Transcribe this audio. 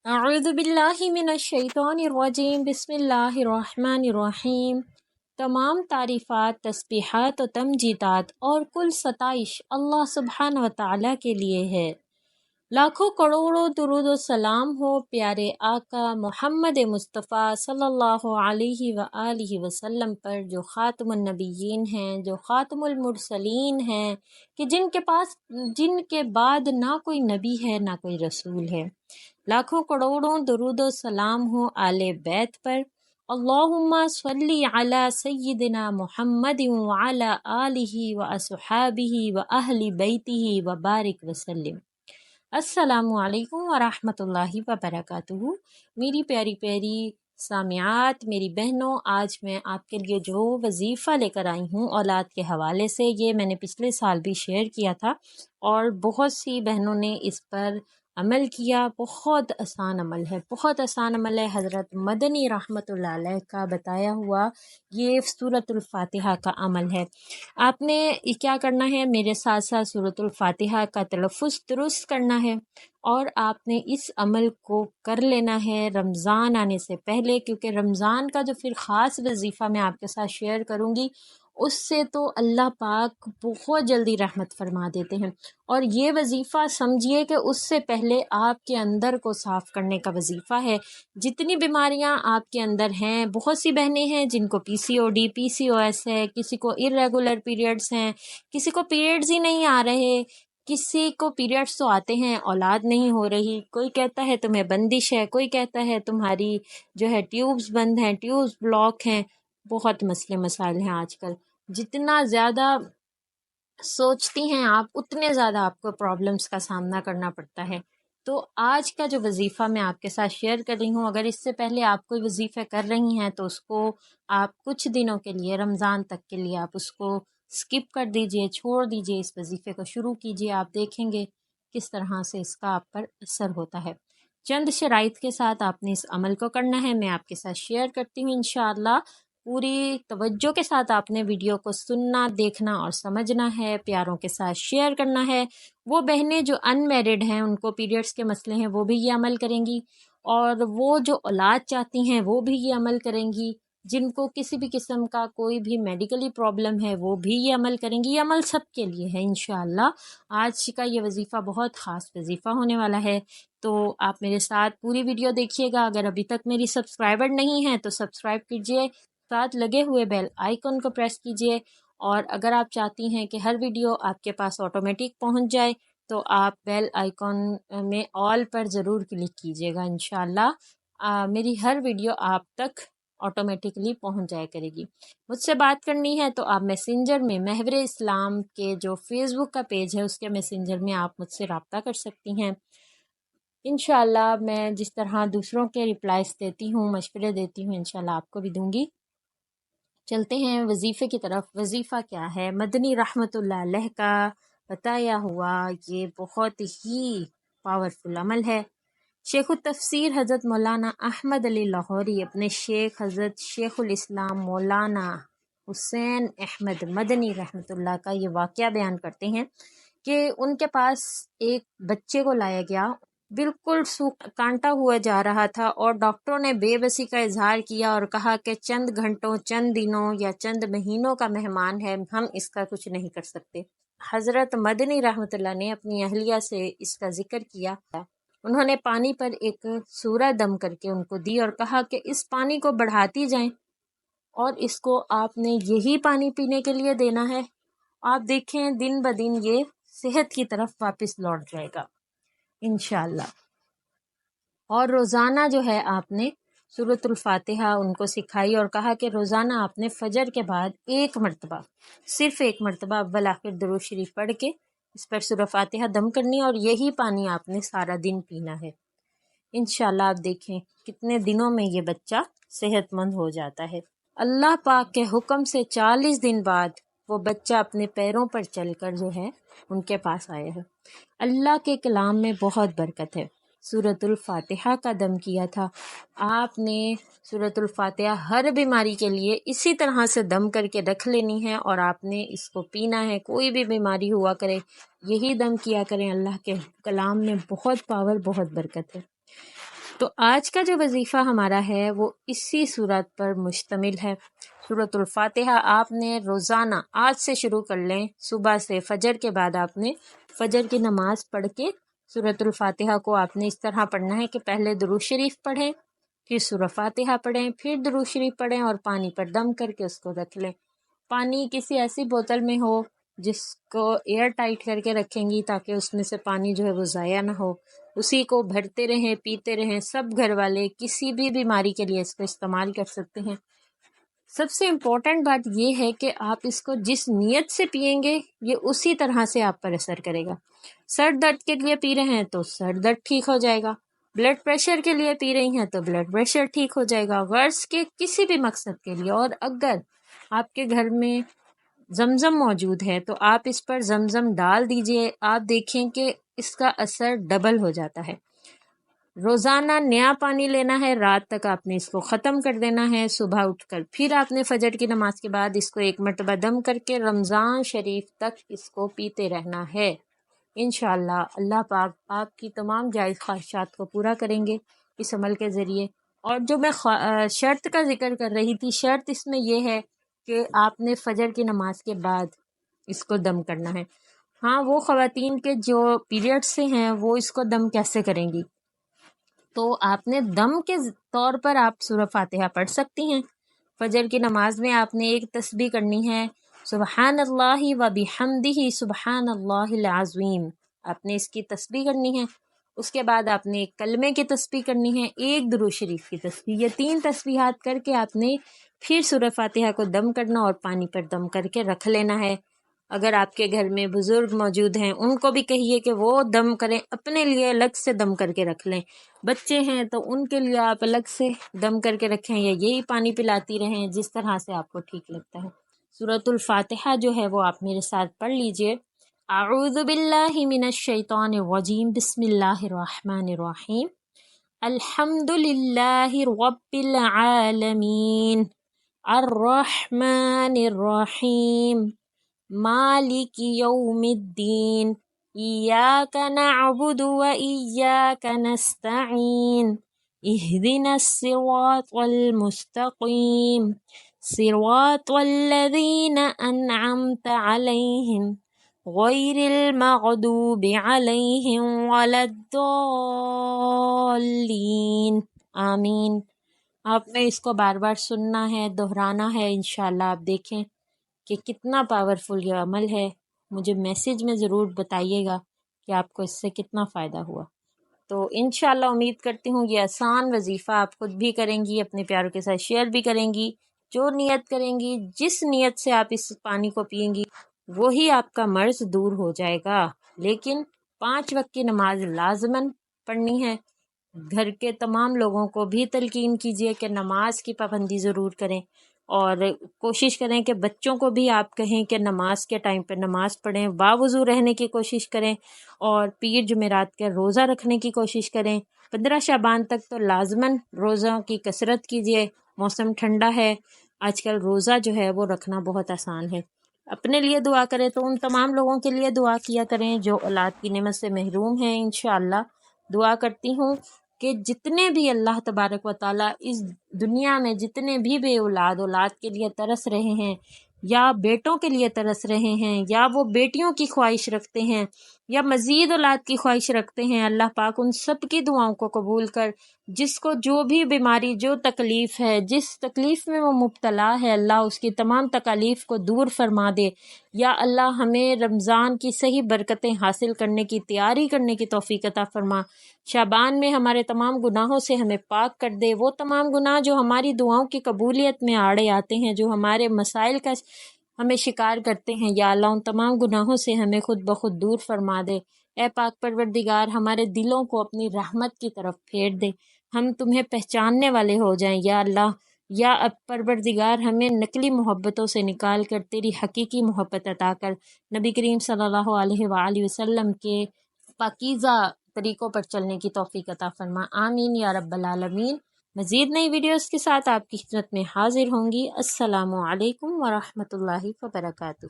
اعوذ باللہ من الشیطان الرجیم بسم اللہ الرحمن الرحیم۔ تمام تعریفات، تسبیحات و تمجیدات اور کل ستائش اللہ سبحانہ و تعالیٰ کے لیے ہے۔ لاکھوں کروڑوں درود و سلام ہو پیارے آقا محمد مصطفیٰ صلی اللہ علیہ وآلہ وسلم پر، جو خاتم النبیین ہیں، جو خاتم المرسلین ہیں، کہ جن کے بعد نہ کوئی نبی ہے نہ کوئی رسول ہے۔ لاکھوں کروڑوں درود و سلام ہو آل بیت پر۔ اللہم صلی علی سیدنا محمد وعلی آلہ واصحابہ واہل بیتہ وبارک وسلم۔ السلام علیکم ورحمۃ اللہ وبرکاتہ۔ میری پیاری پیاری سامعات، میری بہنوں، آج میں آپ کے لیے جو وظیفہ لے کر آئی ہوں اولاد کے حوالے سے، یہ میں نے پچھلے سال بھی شیئر کیا تھا اور بہت سی بہنوں نے اس پر عمل کیا۔ بہت آسان عمل ہے، بہت آسان عمل ہے۔ حضرت مدنی رحمۃ اللہ علیہ کا بتایا ہوا یہ سورۃ الفاتحہ کا عمل ہے۔ آپ نے کیا کرنا ہے، میرے ساتھ ساتھ سورۃ الفاتحہ کا تلفظ درست کرنا ہے اور آپ نے اس عمل کو کر لینا ہے رمضان آنے سے پہلے، کیونکہ رمضان کا جو پھر خاص وظیفہ میں آپ کے ساتھ شیئر کروں گی، اس سے تو اللہ پاک بہت جلدی رحمت فرما دیتے ہیں، اور یہ وظیفہ سمجھیے کہ اس سے پہلے آپ کے اندر کو صاف کرنے کا وظیفہ ہے۔ جتنی بیماریاں آپ کے اندر ہیں، بہت سی بہنیں ہیں جن کو PCOD PCOS ہے، کسی کو irregular پیریڈز ہیں، کسی کو پیریڈز ہی نہیں آ رہے، کسی کو پیریڈز تو آتے ہیں اولاد نہیں ہو رہی، کوئی کہتا ہے تمہیں بندش ہے، کوئی کہتا ہے تمہاری جو ہے ٹیوبز بند ہیں، ٹیوبز بلاک ہیں۔ بہت مسئلے مسائل ہیں آج کل۔ جتنا زیادہ سوچتی ہیں آپ، اتنے زیادہ آپ کو پرابلمس کا سامنا کرنا پڑتا ہے۔ تو آج کا جو وظیفہ میں آپ کے ساتھ شیئر کر رہی ہوں، اگر اس سے پہلے آپ کوئی وظیفے کر رہی ہیں تو اس کو آپ کچھ دنوں کے لیے، رمضان تک کے لیے، آپ اس کو سکپ کر دیجئے، چھوڑ دیجئے، اس وظیفے کو شروع کیجئے۔ آپ دیکھیں گے کس طرح سے اس کا آپ پر اثر ہوتا ہے۔ چند شرائط کے ساتھ آپ نے اس عمل کو کرنا ہے، میں آپ کے ساتھ شیئر کرتی ہوں انشاءاللہ۔ پوری توجہ کے ساتھ آپ نے ویڈیو کو سننا، دیکھنا اور سمجھنا ہے، پیاروں کے ساتھ شیئر کرنا ہے۔ وہ بہنیں جو ان میرڈ ہیں، ان کو پیریڈز کے مسئلے ہیں، وہ بھی یہ عمل کریں گی، اور وہ جو اولاد چاہتی ہیں وہ بھی یہ عمل کریں گی۔ جن کو کسی بھی قسم کا کوئی بھی میڈیکلی پرابلم ہے وہ بھی یہ عمل کریں گی۔ یہ عمل سب کے لیے ہے انشاءاللہ۔ آج کا یہ وظیفہ بہت خاص وظیفہ ہونے والا ہے، تو آپ میرے ساتھ پوری ویڈیو دیکھیے گا۔ اگر ابھی تک میری سبسکرائبر نہیں ہیں تو سبسکرائب کیجئے، ساتھ لگے ہوئے بیل آئیکن کو پریس کیجئے، اور اگر آپ چاہتی ہیں کہ ہر ویڈیو آپ کے پاس آٹومیٹک پہنچ جائے تو آپ بیل آئیکن میں آل پر ضرور کلک کیجئے گا انشاءاللہ۔ میری ہر ویڈیو آپ تک آٹومیٹکلی پہنچ جائے کرے گی۔ مجھ سے بات کرنی ہے تو آپ میسنجر میں، محور اسلام کے جو فیس بک کا پیج ہے اس کے میسنجر میں آپ مجھ سے رابطہ کر سکتی ہیں۔ انشاءاللہ میں جس طرح دوسروں کے ریپلائز دیتی ہوں، مشورے دیتی ہوں، انشاءاللہ آپ کو بھی دوں گی۔ چلتے ہیں وظیفے کی طرف۔ وظیفہ کیا ہے؟ مدنی رحمۃ اللہ علیہ کا بتایا ہوا یہ بہت ہی پاورفل عمل ہے۔ شیخ التفسیر حضرت مولانا احمد علی لاہوری اپنے شیخ حضرت شیخ الاسلام مولانا حسین احمد مدنی رحمۃ اللہ کا یہ واقعہ بیان کرتے ہیں کہ ان کے پاس ایک بچے کو لایا گیا، بالکل کانٹا ہوا جا رہا تھا، اور ڈاکٹروں نے بے بسی کا اظہار کیا اور کہا کہ چند گھنٹوں، چند دنوں یا چند مہینوں کا مہمان ہے، ہم اس کا کچھ نہیں کر سکتے۔ حضرت مدنی رحمۃ اللہ نے اپنی اہلیہ سے اس کا ذکر کیا۔ انہوں نے پانی پر ایک سورہ دم کر کے ان کو دی اور کہا کہ اس پانی کو بڑھاتی جائیں، اور اس کو آپ نے یہی پانی پینے کے لیے دینا ہے۔ آپ دیکھیں دن بدن یہ صحت کی طرف واپس لوٹ جائے گا انشاءاللہ۔ اور روزانہ جو ہے آپ نے سورۃ الفاتحہ ان کو سکھائی اور کہا کہ روزانہ آپ نے فجر کے بعد ایک مرتبہ، صرف ایک مرتبہ اول آخر درود شریف پڑھ کے اس پر سورہ فاتحہ دم کرنی، اور یہی پانی آپ نے سارا دن پینا ہے۔ انشاءاللہ آپ دیکھیں کتنے دنوں میں یہ بچہ صحت مند ہو جاتا ہے۔ اللہ پاک کے حکم سے 40 دن بعد وہ بچہ اپنے پیروں پر چل کر جو ہے ان کے پاس آیا ہے۔ اللہ کے کلام میں بہت برکت ہے۔ سورۃ الفاتحہ کا دم کیا تھا آپ نے۔ سورۃ الفاتحہ ہر بیماری کے لیے اسی طرح سے دم کر کے رکھ لینی ہے، اور آپ نے اس کو پینا ہے۔ کوئی بھی بیماری ہوا کرے یہی دم کیا کریں، اللہ کے کلام میں بہت پاور، بہت برکت ہے۔ تو آج کا جو وظیفہ ہمارا ہے وہ اسی صورت پر مشتمل ہے۔ سورۃ الفاتحہ آپ نے روزانہ آج سے شروع کر لیں، صبح سے فجر کے بعد آپ نے فجر کی نماز پڑھ کے سورۃ الفاتحہ کو آپ نے اس طرح پڑھنا ہے کہ پہلے درود شریف پڑھیں، پھر سورۃ فاتحہ پڑھیں، پھر درود شریف پڑھیں اور پانی پر دم کر کے اس کو رکھ لیں۔ پانی کسی ایسی بوتل میں ہو جس کو ایئر ٹائٹ کر کے رکھیں گی تاکہ اس میں سے پانی جو ہے وہ ضائع نہ ہو، اسی کو بھرتے رہیں، پیتے رہیں۔ سب گھر والے کسی بھی بیماری کے لیے اس کو استعمال کر سکتے ہیں۔ سب سے امپورٹنٹ بات یہ ہے کہ آپ اس کو جس نیت سے پئیں گے یہ اسی طرح سے آپ پر اثر کرے گا۔ سر درد کے لیے پی رہے ہیں تو سر درد ٹھیک ہو جائے گا، بلڈ پریشر کے لیے پی رہی ہیں تو بلڈ پریشر ٹھیک ہو جائے گا، غرض کے کسی بھی مقصد کے لیے۔ اور اگر آپ کے گھر میں زمزم موجود ہے تو آپ اس پر زمزم ڈال دیجئے، آپ دیکھیں کہ اس کا اثر ڈبل ہو جاتا ہے۔ روزانہ نیا پانی لینا ہے، رات تک آپ نے اس کو ختم کر دینا ہے، صبح اٹھ کر پھر آپ نے فجر کی نماز کے بعد اس کو ایک مرتبہ دم کر کے رمضان شریف تک اس کو پیتے رہنا ہے۔ انشاءاللہ اللہ پاک آپ کی تمام جائز خواہشات کو پورا کریں گے اس عمل کے ذریعے۔ اور جو میں شرط کا ذکر کر رہی تھی، شرط اس میں یہ ہے کہ آپ نے فجر کی نماز کے بعد اس کو دم کرنا ہے۔ ہاں، وہ خواتین کے جو پیریڈ سے ہیں وہ اس کو دم کیسے کریں گی؟ تو آپ نے دم کے طور پر آپ سورہ فاتحہ پڑھ سکتی ہیں۔ فجر کی نماز میں آپ نے ایک تسبیح کرنی ہے، سبحان اللہ و بحمدہ سبحان اللہ العظیم، آپ نے اس کی تسبیح کرنی ہے۔ اس کے بعد آپ نے ایک کلمے کی تسبیح کرنی ہے، ایک درود شریف کی تسبیح۔ یہ 3 تسبیحات کر کے آپ نے پھر سورہ فاتحہ کو دم کرنا اور پانی پر دم کر کے رکھ لینا ہے۔ اگر آپ کے گھر میں بزرگ موجود ہیں ان کو بھی کہیے کہ وہ دم کریں، اپنے لیے الگ سے دم کر کے رکھ لیں۔ بچے ہیں تو ان کے لیے آپ الگ سے دم کر کے رکھیں یا یہی پانی پلاتی رہیں، جس طرح سے آپ کو ٹھیک لگتا ہے۔ سورۃ الفاتحہ جو ہے وہ آپ میرے ساتھ پڑھ لیجئے۔ اعوذ باللہ من الشیطان الرجیم، بسم اللہ الرحمن الرحیم۔ الحمد للہ رب العالمین، الرحمن الرحیم، مالک یوم الدین، ایاک نعبد و ایاک نستعین، اہدنا الصراط المستقیم، صراط الذین انعمت علیہم غیر المغضوب علیہم ولا الضالین، آمین۔ آپ نے اس کو بار بار سننا ہے، دہرانا ہے۔ انشاءاللہ آپ دیکھیں کہ کتنا پاورفل یہ عمل ہے۔ مجھے میسیج میں ضرور بتائیے گا کہ آپ کو اس سے کتنا فائدہ ہوا۔ تو انشاءاللہ امید کرتی ہوں یہ آسان وظیفہ آپ خود بھی کریں گی، اپنے پیاروں کے ساتھ شیئر بھی کریں گی۔ جو نیت کریں گی، جس نیت سے آپ اس پانی کو پئیں گی، وہی آپ کا مرض دور ہو جائے گا۔ لیکن 5 وقت کی نماز لازماً پڑھنی ہے۔ گھر کے تمام لوگوں کو بھی تلقین کیجیے کہ نماز کی پابندی ضرور کریں، اور کوشش کریں کہ بچوں کو بھی آپ کہیں کہ نماز کے ٹائم پہ نماز پڑھیں، باوضو رہنے کی کوشش کریں، اور پیر جمعرات کے روزہ رکھنے کی کوشش کریں۔ 15 شعبان تک تو لازماً روزوں کی کثرت کیجیے، موسم ٹھنڈا ہے، آج کل روزہ جو ہے وہ رکھنا بہت آسان ہے۔ اپنے لیے دعا کریں تو ان تمام لوگوں کے لیے دعا کیا کریں جو اولاد کی نعمت سے محروم ہیں۔ انشاءاللہ دعا کرتی ہوں کہ جتنے بھی اللہ تبارک و تعالیٰ اس دنیا میں جتنے بھی بے اولاد کے لیے ترس رہے ہیں، یا بیٹوں کے لیے ترس رہے ہیں، یا وہ بیٹیوں کی خواہش رکھتے ہیں، یا مزید اولاد کی خواہش رکھتے ہیں، اللہ پاک ان سب کی دعاؤں کو قبول کر، جس کو جو بھی بیماری، جو تکلیف ہے، جس تکلیف میں وہ مبتلا ہے، اللہ اس کی تمام تکالیف کو دور فرما دے۔ یا اللہ ہمیں رمضان کی صحیح برکتیں حاصل کرنے کی تیاری کرنے کی توفیق عطا فرما۔ شعبان میں ہمارے تمام گناہوں سے ہمیں پاک کر دے، وہ تمام گناہ جو ہماری دعاؤں کی قبولیت میں آڑے آتے ہیں، جو ہمارے مسائل کا ہمیں شکار کرتے ہیں، یا اللہ ان تمام گناہوں سے ہمیں خود بخود دور فرما دے۔ اے پاک پروردگار، ہمارے دلوں کو اپنی رحمت کی طرف پھیر دے، ہم تمہیں پہچاننے والے ہو جائیں یا اللہ۔ یا اب پروردگار ہمیں نقلی محبتوں سے نکال کر تیری حقیقی محبت عطا کر، نبی کریم صلی اللہ علیہ وآلہ وسلم کے پاکیزہ طریقوں پر چلنے کی توفیق عطا فرما، آمین یا رب العالمین۔ مزید نئی ویڈیوز کے ساتھ آپ کی خدمت میں حاضر ہوں گی۔ السلام علیکم ورحمۃ اللہ وبرکاتہ۔